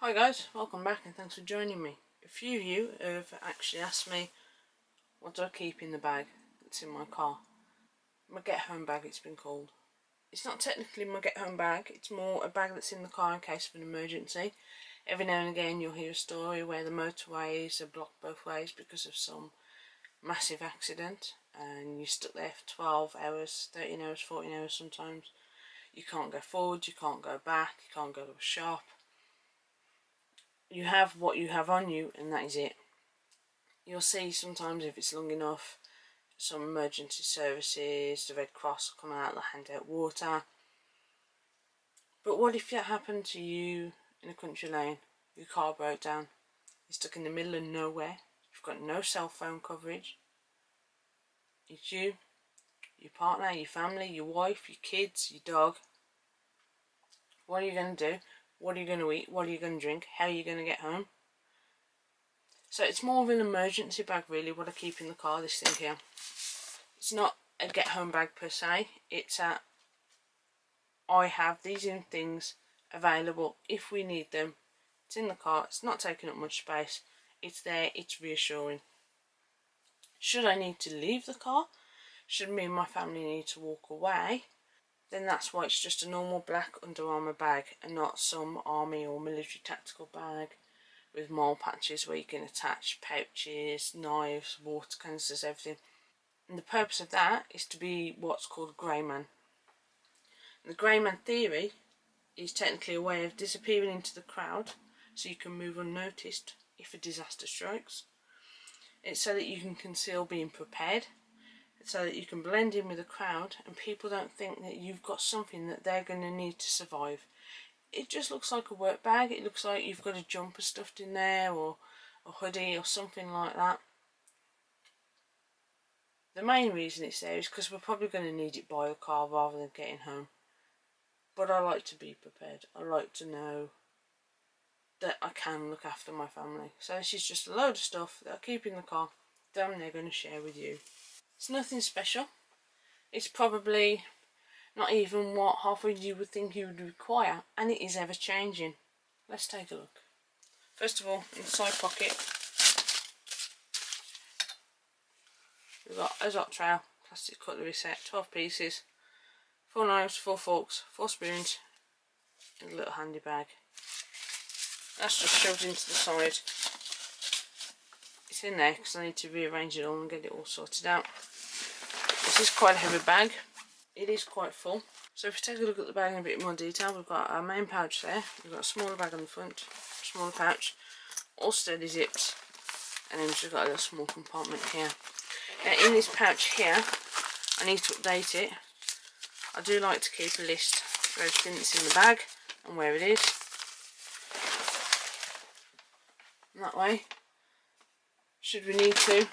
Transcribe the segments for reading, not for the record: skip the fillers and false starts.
Hi guys, welcome back and thanks for joining me. A few of you have actually asked me what do I keep in the bag that's in my car. My get home bag it's been called. It's not technically my get home bag, it's more a bag that's in the car in case of an emergency. Every now and again you'll hear a story where the motorways are blocked both ways because of some massive accident and you're stuck there for 12 hours, 13 hours, 14 hours sometimes. You can't go forward, you can't go back, you can't go to a shop. You have what you have on you and that is it. You'll see sometimes if it's long enough, some emergency services, the Red Cross will come out, they'll hand out water. But what if that happened to you in a country lane? Your car broke down, you're stuck in the middle of nowhere, you've got no cell phone coverage. It's you, your partner, your family, your wife, your kids, your dog. What are you going to do? What are you going to eat? What are you going to drink? How are you going to get home? So it's more of an emergency bag really, what I keep in the car, this thing here. It's not a get home bag per se, it's a I have these things available if we need them. It's in the car, it's not taking up much space, it's there, it's reassuring. Should I need to leave the car, should me and my family need to walk away, then that's why it's just a normal black Under Armour bag and not some army or military tactical bag with mole patches where you can attach pouches, knives, water canisters, everything. And the purpose of that is to be what's called a grey man. And the grey man theory is technically a way of disappearing into the crowd so you can move unnoticed if a disaster strikes. It's so that you can conceal being prepared, so that you can blend in with the crowd and people don't think that you've got something that they're going to need to survive. It just looks like a work bag, it looks like you've got a jumper stuffed in there or a hoodie or something like that. The main reason it's there is because we're probably going to need it by the car rather than getting home. But I like to be prepared, I like to know that I can look after my family. So this is just a load of stuff that I keep in the car that I'm now going to share with you. It's nothing special. It's probably not even what half of you would think you would require, and it is ever changing. Let's take a look. First of all, in the side pocket, we've got a hot trail, plastic cutlery set, 12 pieces, 4 knives, 4 forks, 4 spoons, and a little handy bag. That's just shoved into the side. It's in there because I need to rearrange it all and get it all sorted out. This is quite a heavy bag. It is quite full. So if we take a look at the bag in a bit more detail, we've got our main pouch there. We've got a smaller bag on the front, smaller pouch, all steady zips, and then we've just got a little small compartment here. Now in this pouch here, I need to update it. I do like to keep a list of everything that's in the bag and where it is. And that way, should we need to,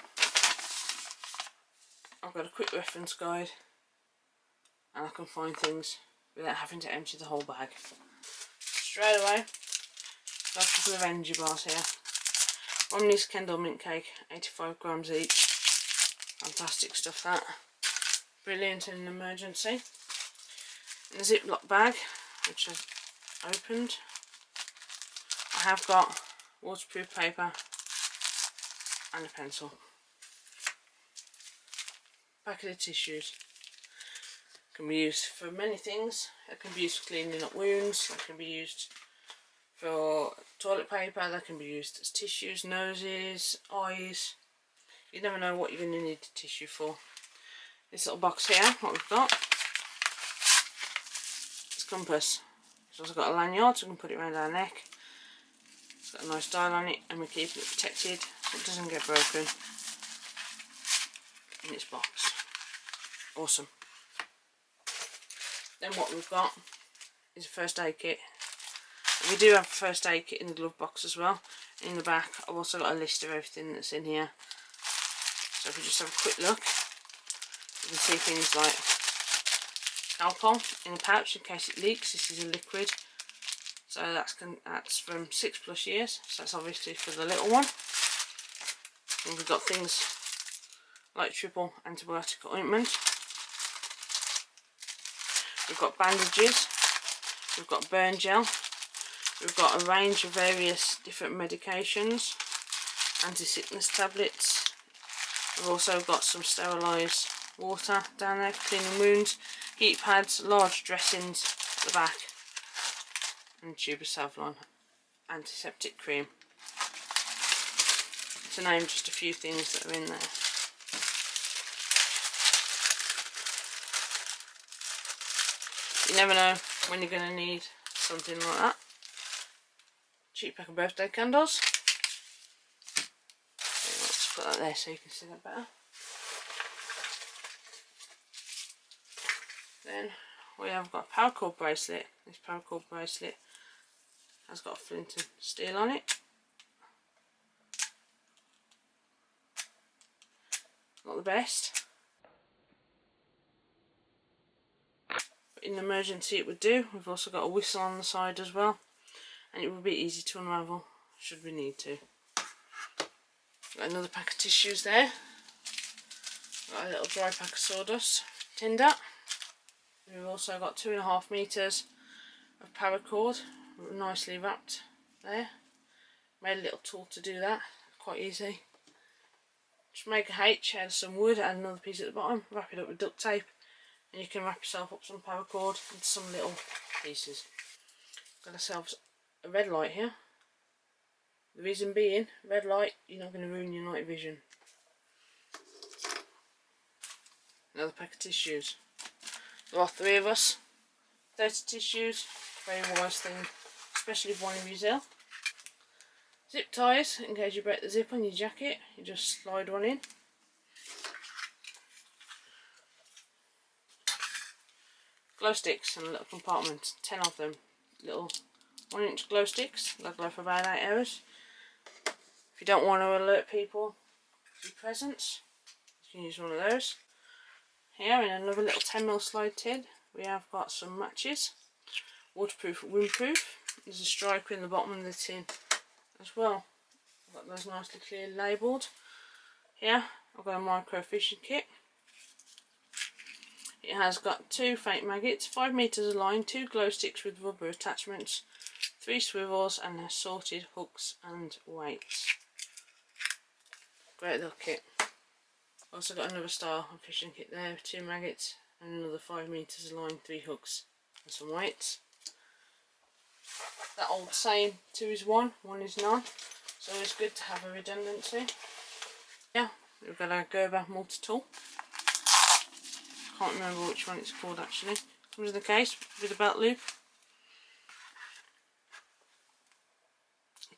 I've got a quick reference guide and I can find things without having to empty the whole bag. Straight away, got a couple of energy bars here. One is Kendall mint cake, 85 grams each. Fantastic stuff that. Brilliant in an emergency. In a Ziploc bag, which I've opened, I have got waterproof paper and a pencil. Packet of tissues. Can be used for many things. It can be used for cleaning up wounds, it can be used for toilet paper, that can be used as tissues, noses, eyes. You never know what you're going to need the tissue for. This little box here, what we've got, it's compass. It's also got a lanyard so we can put it around our neck. It's got a nice dial on it and we're keeping it protected so it doesn't get broken in its box. Awesome. Then what we've got is a first aid kit. We do have a first aid kit in the glove box as well. In the back I've also got a list of everything that's in here. So if we just have a quick look, you can see things like alcohol in a pouch in case it leaks. This is a liquid, so that's from 6+ years, so that's obviously for the little one. And we've got things like triple antibiotic ointment. We've got bandages, we've got burn gel, We've got a range of various different medications, anti-sickness tablets. We've also got some sterilised water down there for cleaning wounds, heat pads, large dressings at the back, and a tube of Savlon antiseptic cream, to name just a few things that are in there. You never know when you're going to need something like that. Cheap pack of birthday candles. Let's put that there so you can see that better. Then we have got a paracord bracelet. This paracord bracelet has got a flint and steel on it. Not the best, but in an emergency it would do. We've also got a whistle on the side as well, and it would be easy to unravel should we need to. Got another pack of tissues there. Got a little dry pack of sawdust tinder. We've also got 2.5 meters of paracord, nicely wrapped there. Made a little tool to do that, quite easy. Just make a H out of some wood, add another piece at the bottom, wrap it up with duct tape, and you can wrap yourself up some paracord into some little pieces. Got ourselves a red light here. The reason being, red light, you're not going to ruin your night vision. Another pack of tissues. There are 3 of us. 30 tissues, very wise thing, especially if one of you's ill. Zip ties, in case you break the zip on your jacket, you just slide one in. Glow sticks in a little compartment, 10 of them. Little 1-inch glow sticks, they'll glow for about 8 hours. If you don't want to alert people to your presence, you can use one of those. Here in another little 10mm slide tin, we have got some matches, waterproof, windproof. There's a striker in the bottom of the tin as well. I've got those nicely clearly labelled. Here I've got a micro fishing kit. It has got 2 fake maggots, 5 meters of line, 2 glow sticks with rubber attachments, 3 swivels, and assorted hooks and weights. Great little kit. Also got another style of fishing kit there, 2 maggots and another 5 meters of line, 3 hooks and some weights. That old saying, 2 is 1, 1 is none, so it's good to have a redundancy. Yeah, we've got our Gerber multi-tool. Can't remember which one it's called actually. Comes in the case with a belt loop.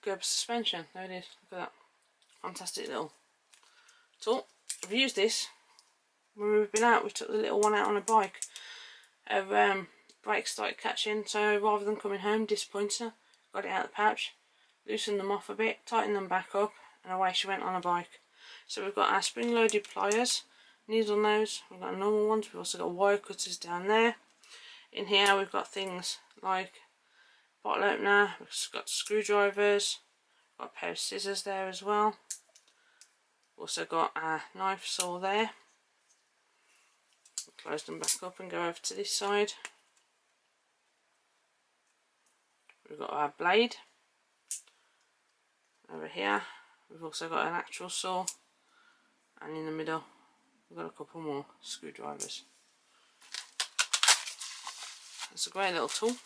Gerber suspension, there it is, look at that. Fantastic little tool. I've used this when we've been out. We took the little one out on a bike. Our brakes started catching, so rather than coming home disappointed, got it out of the pouch, loosened them off a bit, tightened them back up, and away she went on a bike. So we've got our spring loaded pliers, needle nose, we've got normal ones, we've also got wire cutters down there. In here we've got things like bottle opener, we've got screwdrivers, got a pair of scissors there as well. Also got our knife saw there. Close them back up and go over to this side. We've got our blade over here. We've also got an actual saw, and in the middle we've got a couple more screwdrivers. It's a great little tool.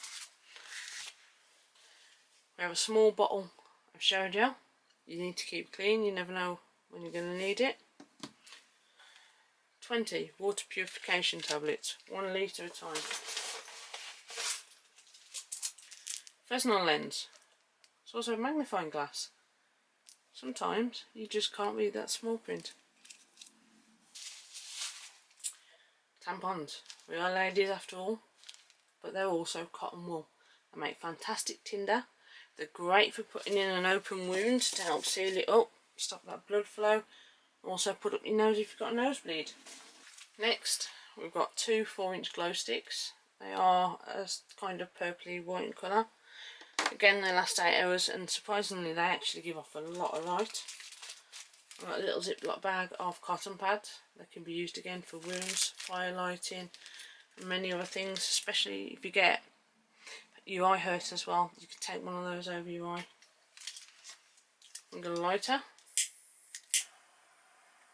We have a small bottle of shower gel. You need to keep clean, you never know when you're going to need it. 20 water purification tablets, 1 litre at a time. Fresnel lens. It's also a magnifying glass. Sometimes you just can't read that small print. Tampons. We are ladies after all, but they're also cotton wool. They make fantastic tinder. They're great for putting in an open wound to help seal it up, stop that blood flow. Also put up your nose if you've got a nosebleed. Next we've got 2 4-inch glow sticks. They are a kind of purpley white in colour. Again, they last 8 hours, and surprisingly they actually give off a lot of light. I've got a little Ziploc bag of cotton pads that can be used again for wounds, fire lighting and many other things, especially if you get your eye hurts as well, you can take one of those over your eye. We've got a lighter,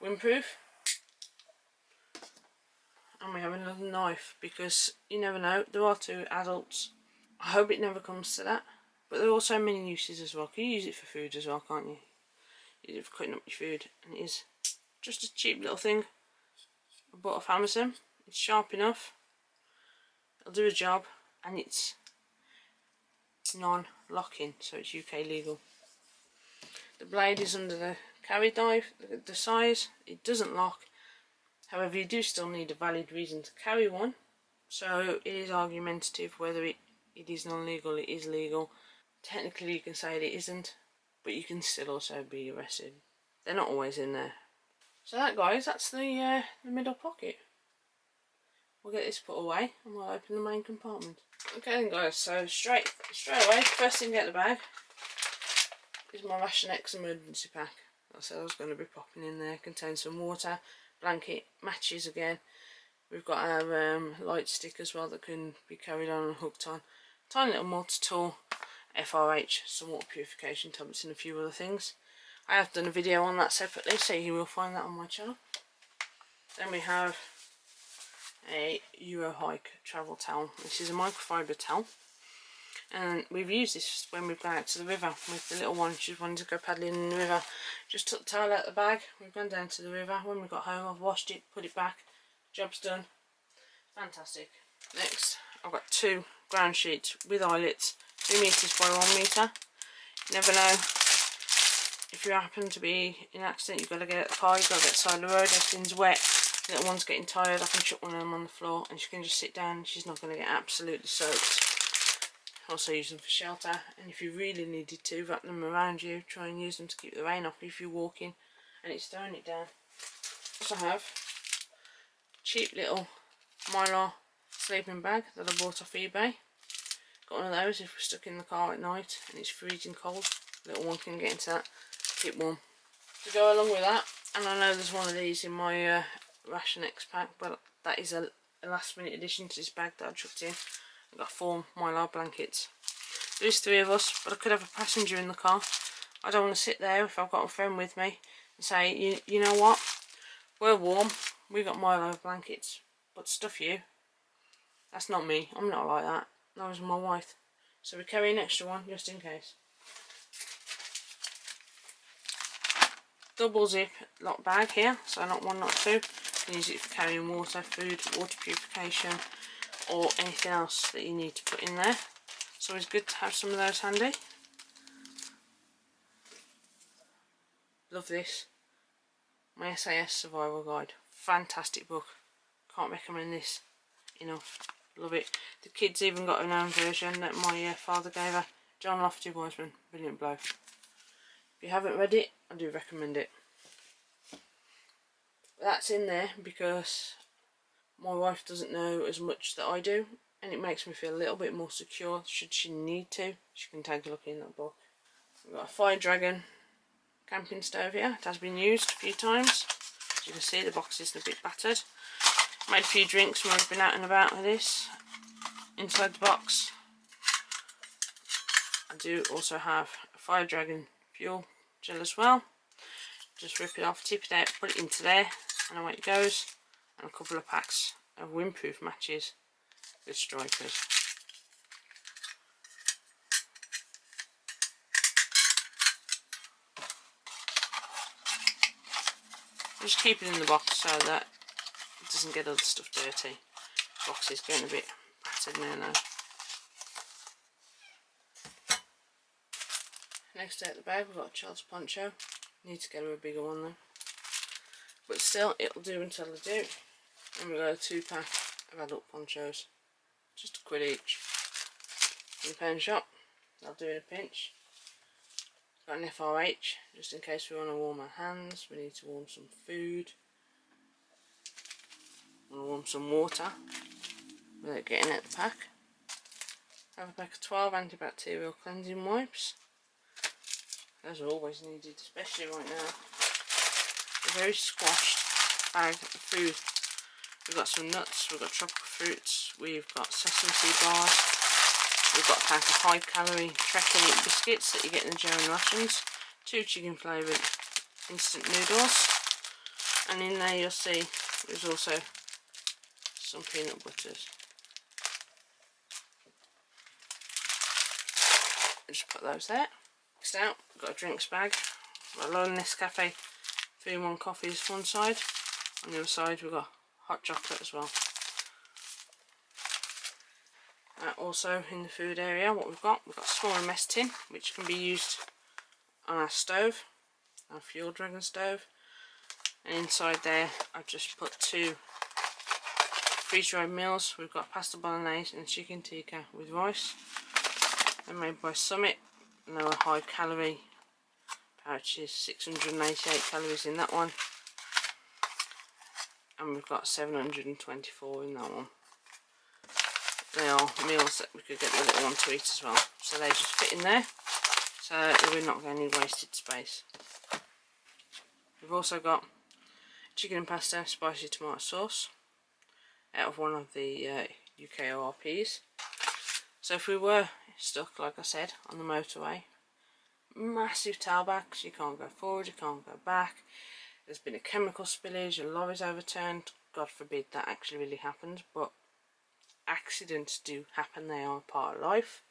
windproof, and we have another knife because you never know, there are 2 adults. I hope it never comes to that, but there are also many uses as well. You can use it for food as well, can't you? Use it for cutting up your food, and it is just a cheap little thing I bought off Amazon. It's sharp enough, it'll do a job, and it's non-locking, so it's UK legal. The blade is under the carry knife, the size, it doesn't lock. However, you do still need a valid reason to carry one, so it is argumentative whether it is non-legal, it is legal. Technically you can say it isn't, but you can still also be arrested. They're not always in there. So that, guys, that's the middle pocket. We'll get this put away and we'll open the main compartment. Okay then, guys, so straight away, first thing to get the bag is my Ration X emergency pack. Like I said I was going to be popping in there. Contains some water, blanket, matches again. We've got our light stick as well that can be carried on and hooked on. Tiny little multi-tool, FRH, some water purification tablets and a few other things. I have done a video on that separately, so you will find that on my channel. Then we have a Euro Hike travel towel. This is a microfiber towel, and we've used this when we've gone out to the river with the little one. She's wanted to go paddling in the river. Just took the towel out of the bag, we've gone down to the river. When we got home, I've washed it, put it back, job's done. Fantastic. Next, I've got 2 ground sheets with eyelets, 2 meters by 1 meter. You never know, if you happen to be in an accident, you've got to get out the car, you've got to get side of the road, everything's wet, the little one's getting tired, I can chuck one of them on the floor and she can just sit down, she's not going to get absolutely soaked. Also use them for shelter, and if you really needed to, wrap them around you, try and use them to keep the rain off if you're walking and it's throwing it down. Also have cheap little Mylar sleeping bag that I bought off eBay. Got one of those if we're stuck in the car at night and it's freezing cold, little one can get into that, keep warm. To go along with that, and I know there's one of these in my Ration X pack, but that is a last minute addition to this bag that I chucked in. I've got 4 Mylar blankets. There's 3 of us, but I could have a passenger in the car. I don't want to sit there if I've got a friend with me and say, you know what, we're warm, we've got Mylar blankets, but stuff you. That's not me, I'm not like that. That was my wife. So we carry an extra one just in case. Double zip lock bag here, so not 1, not 2. You can use it for carrying water, food, water purification, or anything else that you need to put in there. So it's good to have some of those handy. Love this. My SAS Survival Guide. Fantastic book. Can't recommend this enough. Love it. The kids even got an own version that my father gave her. John Lofty Wiseman. Brilliant bloke. If you haven't read it, I do recommend it. That's in there because my wife doesn't know as much that I do, and it makes me feel a little bit more secure. Should she need to, she can take a look in that book. We've got a Fire Dragon camping stove here. It has been used a few times. As you can see, the box is a bit battered. Made a few drinks when we've been out and about with this. Inside the box, I do also have a Fire Dragon fuel gel as well. Just rip it off, tip it out, put it into there, and away it goes. And a couple of packs of windproof matches with strikers. Just keep it in the box so that it doesn't get other stuff dirty. The box is getting a bit battered now though. Next out the bag we've got a child's poncho. Need to get her a bigger one though. But still, it'll do until I do. And we've got a 2-pack of adult ponchos. Just £1 each. In the pen shop. That'll do in a pinch. Got an FRH, just in case we want to warm our hands. We need to warm some food. We want to warm some water without getting out the pack. Have a pack of 12 antibacterial cleansing wipes. Those are always needed, especially right now. A very squashed bag of food. We've got some nuts, we've got tropical fruits, we've got sesame seed bars, we've got a pack of high calorie Trek Elite biscuits that you get in the German rations, 2 chicken flavoured instant noodles, and in there you'll see there's also some peanut butters. I'll just put those there. Next out, we've got a drinks bag. We've got a lot of Nescafe 3-in-1 coffees one side, on the other side we've got hot chocolate as well. Also in the food area, what we've got a smaller mess tin which can be used on our stove, our Fuel Dragon stove, and inside there I've just put 2 freeze-dried meals. We've got pasta bolognese and chicken tikka with rice. They're made by Summit, and they're a high calorie pouches, 688 calories in that one, and we've got 724 in that one. They are meals that we could get the little one to eat as well, so they just fit in there, so we're not going to any wasted space. We've also got chicken and pasta spicy tomato sauce out of one of the UK ORPs. So if we were stuck, like I said, on the motorway, massive tailbacks, you can't go forward, you can't go back, there's been a chemical spillage, a lorry's overturned, God forbid that actually really happened, but accidents do happen, they are part of life.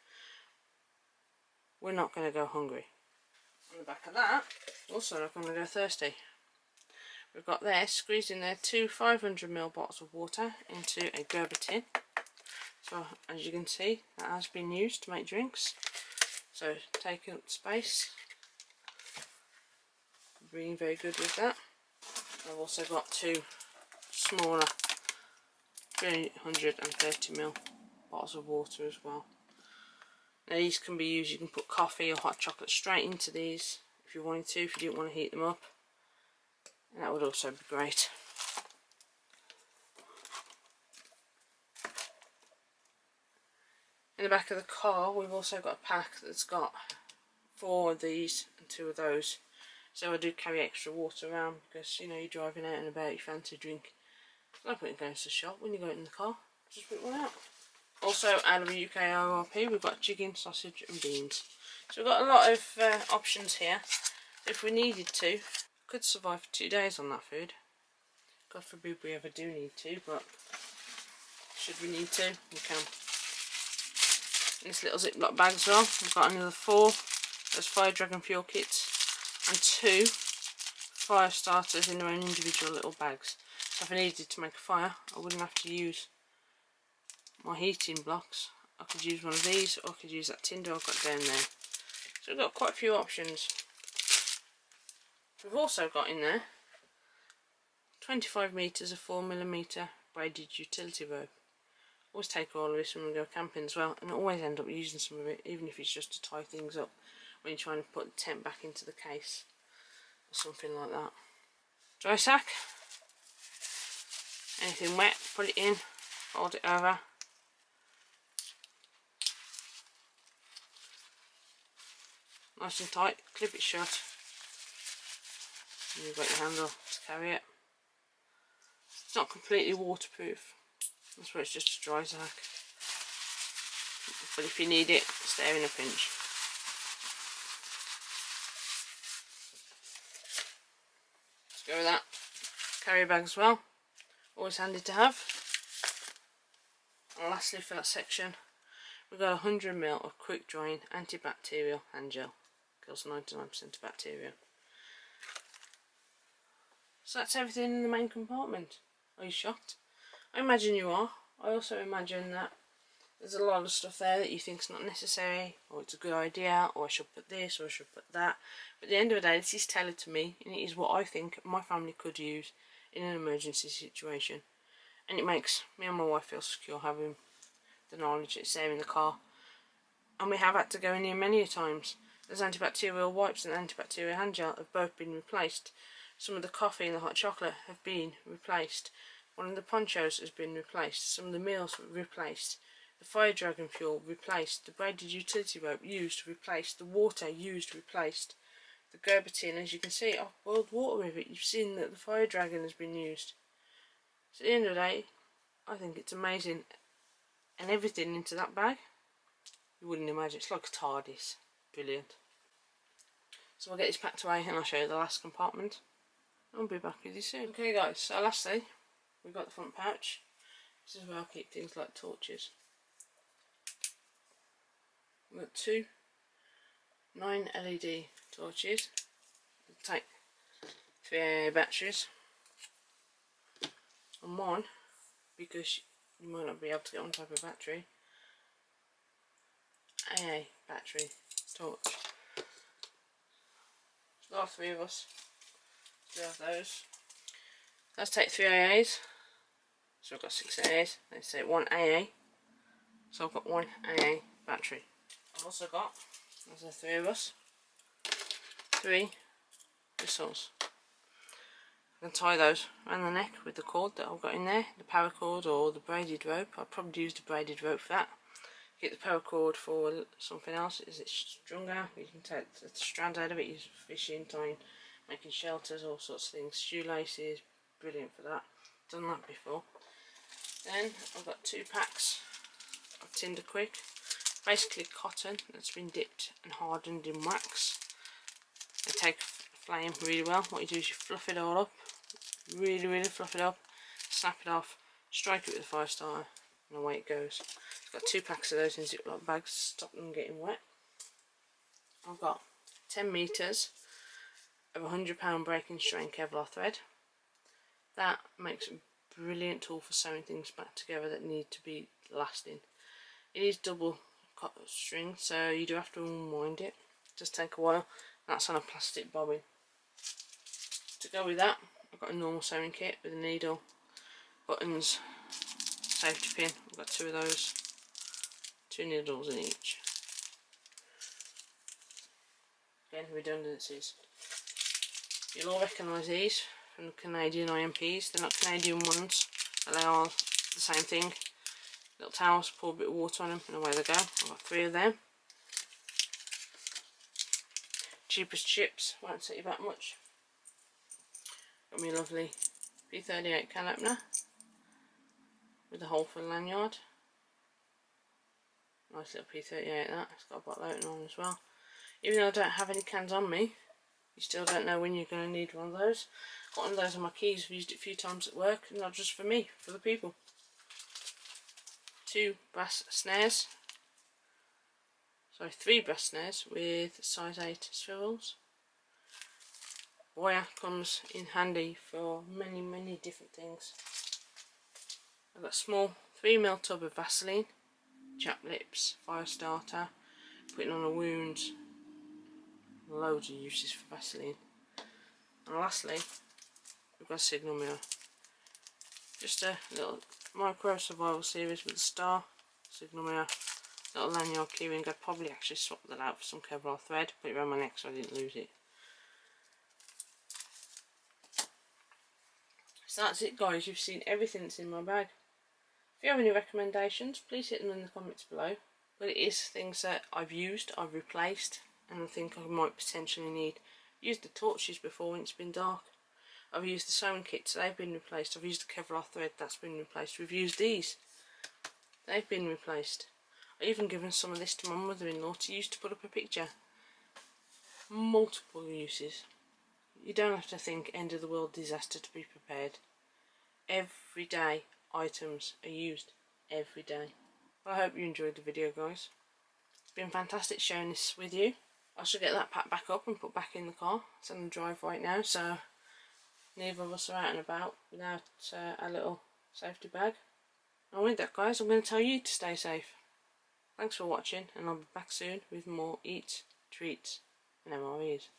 We're not going to go hungry. On the back of that, also not going to go thirsty. We've got there, squeezed in there, 2 500ml bottles of water into a Gerber tin. So as you can see, that has been used to make drinks. So taking up space, being very good with that. I've also got 2 smaller 330ml bottles of water as well. Now these can be used, you can put coffee or hot chocolate straight into these if you wanted to, if you didn't want to heat them up, and that would also be great. In the back of the car we've also got a pack that's got 4 of these and 2 of those, so I do carry extra water around because, you know, you're driving out and about, you fancy a drink. No point in going to the shop when you go in the car, just put one out. Also out of a UK ORP we've got chicken, sausage and beans. So we've got a lot of options here. If we needed to, could survive for 2 days on that food. God forbid we ever do need to, but should we need to, we can. In this little Ziploc bag as well, we've got another 4 those Fire Dragon fuel kits and 2 fire starters in their own individual little bags. So if I needed to make a fire, I wouldn't have to use my heating blocks. I could use one of these, or I could use that tinder I've got down there. So we've got quite a few options. We've also got in there 25 metres of 4mm braided utility rope. Always take all of this when we go camping as well, and I always end up using some of it, even if it's just to tie things up when you're trying to put the tent back into the case or something like that. Dry sack. Anything wet, put it in, fold it over. Nice and tight, clip it shut. And you've got your handle to carry it. It's not completely waterproof, that's why it's just a dry sack. But if you need it, it's there in a pinch. Let's go with that. Carry bag as well, always handy to have. And lastly for that section, we've got 100ml of quick drying antibacterial hand gel. Kills 99% of bacteria. So that's everything in the main compartment. Are you shocked? I imagine you are. I also imagine that there's a lot of stuff there that you think is not necessary, or it's a good idea, or I should put this, or I should put that. But at the end of the day, this is tailored to me, and it is what I think my family could use in an emergency situation. And it makes me and my wife feel secure having the knowledge it's there in the car. And we have had to go in here many a times. There's antibacterial wipes and antibacterial hand gel have both been replaced. Some of the coffee and the hot chocolate have been replaced. One of the ponchos has been replaced. Some of the meals were replaced. The Fire Dragon fuel replaced. The braided utility rope used, replaced. The water used, replaced. The Gerber tin, as you can see, I've boiled water with it. You've seen that the Fire Dragon has been used. So at the end of the day, I think it's amazing. And everything into that bag You wouldn't imagine. It's like a TARDIS. Brilliant. So I'll get this packed away and I'll show you the last compartment. I'll be back with you soon. Okay guys, so lastly, we've got the front pouch. This is where I'll keep things like torches. We've got two 9 LED torches. We'll take 3 AA batteries. And one, because you might not be able to get one type of battery, AA battery torch. So there are 3 of us. So we have those. Let's take 3 AAs. So I've got 6 AAs. Let's take 1 AA. So I've got 1 AA battery. I've also got, as the 3 of us, 3 whistles. I can tie those around the neck with the cord that I've got in there, the paracord or the braided rope. I'll probably use the braided rope for that. Get the paracord for something else. Is it stronger? You can take the strand out of it, use for fishing, tying, making shelters, all sorts of things. Shoelaces, brilliant for that. Done that before. Then I've got 2 packs of Tinder Quick. Basically cotton that's been dipped and hardened in wax. They take flame really well. What you do is you fluff it all up, really fluff it up, snap it off, strike it with a fire starter, and away it goes. I've got 2 packs of those in Ziploc bags to stop them getting wet. I've got 10 metres of 100 breaking strain Kevlar thread. That makes a brilliant tool for sewing things back together that need to be lasting. It is double string, so you do have to unwind it. Just take a while. That's on a plastic bobbin. To go with that, I've got a normal sewing kit with a needle, buttons, safety pin. I've got 2 of those, 2 needles in each. Again, redundancies. You'll all recognise these from the Canadian IMPs. They're not Canadian ones, but they are the same thing. Little towels, pour a bit of water on them, and away they go. I've got 3 of them. Cheapest chips, won't set you back much. Got me a lovely P38 can opener with a hole for the lanyard. Nice little P38 that. It's got a bottle opener on as well. Even though I don't have any cans on me, you still don't know when you're going to need one of those. Got one of those on my keys. I've used it a few times at work, and not just for me, for the people. 2 brass snares. Sorry, 3 brass snares with size 8 swivels. Wire comes in handy for many different things. I've got a small 3ml tub of Vaseline, chap lips, fire starter, putting on a wound. Loads of uses for Vaseline. And lastly, we've got a signal mirror. Just a little micro survival series with a star, signal mirror, little lanyard keyring. I'd probably actually swap that out for some Kevlar thread, put it around my neck so I didn't lose it. So that's it guys, you've seen everything that's in my bag. If you have any recommendations, please hit them in the comments below. But it is things that I've used, I've replaced, and I think I might potentially need. I've used the torches before when it's been dark. I've used the sewing kits, they've been replaced. I've used the Kevlar thread, that's been replaced. We've used these, they've been replaced. I've even given some of this to my mother-in-law to use to put up a picture. Multiple uses. You don't have to think end of the world disaster to be prepared. Everyday items are used every day. Well, I hope you enjoyed the video guys. It's been fantastic sharing this with you. I should get that packed back up and put back in the car. It's on the drive right now, so neither of us are out and about without a little safety bag. And with that guys, I'm going to tell you to stay safe. Thanks for watching, and I'll be back soon with more Eats, Treats and MREs.